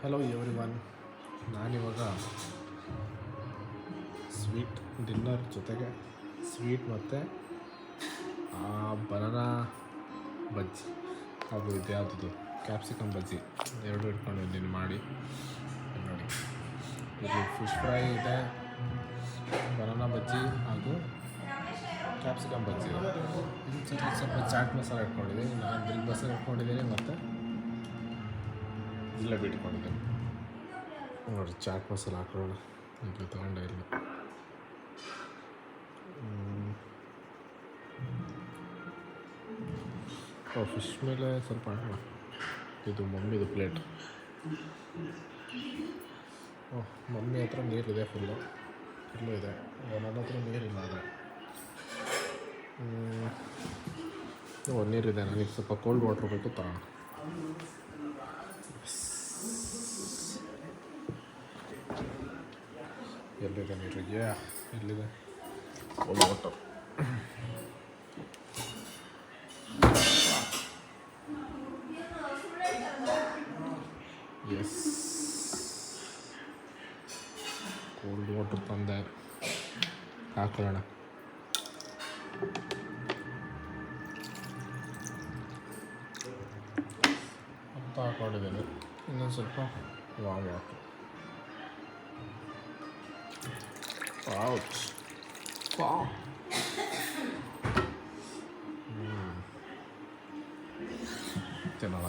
Hello everyone, ನಾನಿವಾಗ sweet dinner ಜೊತೆಗೆ sweet ಮತ್ತು ಬನಾನಾ ಬಜ್ಜಿ ಹಾಗೂ ಇದ್ಯಾವುದು ಕ್ಯಾಪ್ಸಿಕಮ್ ಬಜ್ಜಿ ಎರಡು ಇಟ್ಕೊಂಡಿದ್ದೀನಿ ಮಾಡಿ ನೋಡಿ. ಇಲ್ಲಿ ಫಿಶ್ ಫ್ರೈ ಇದೆ, ಬನಾನಾ ಬಜ್ಜಿ ಹಾಗೂ ಕ್ಯಾಪ್ಸಿಕಮ್ ಬಜ್ಜಿ ಇದೆ. ಇದು ಸ್ವಲ್ಪ ಚಾಟ್ ಮಸಾಲ ಇಟ್ಕೊಂಡಿದ್ದೀನಿ, ನಾನು ದಿಲ್ ಬಸರ್ ಇಟ್ಕೊಂಡಿದ್ದೀನಿ ಮತ್ತು ಜಿಲೇಬಿ ಇಟ್ಕೊಂಡಿದ್ದೀನಿ. ನೋಡಿ ಚಾಟ್ ಮಸಾಲ ಹಾಕೊಳ್ಳೋಣ. ಈಗ ತಗೊಂಡೆ ಇಲ್ಲ ಫಿಶ್ ಮೇಲೆ ಸ್ವಲ್ಪ ಹಾಕೋಣ. ಇದು ಮಮ್ಮಿದು ಪ್ಲೇಟ್. ಮಮ್ಮಿ ಹತ್ರ ನೀರಿದೆ ಫುಲ್ಲು, ಇಲ್ಲೂ ಇದೆ. ನನ್ನ ಹತ್ರ ನೀರಿಲ್ಲ. ಆದರೆ ನೀರಿದೆ, ನನಗೆ ಸ್ವಲ್ಪ ಕೋಲ್ಡ್ ವಾಟ್ರ್ ಬೇಕು, ತಗೋಣ. ಎಲ್ಲಿದೆ ನೀರಿಗೆ? ಎಲ್ಲಿದೆ cold water? Yes, cold water ತಂದೆ, ಹಾಕೊಳ್ಳೋಣ. ಅಂತ ಹಾಕೊಂಡಿದ್ದೀನಿ. ಇನ್ನೊಂದು ಸ್ವಲ್ಪ ವಾಮ್ ವಾಟರ್. ಔಚ್, ತಿನ್ನೋಣ.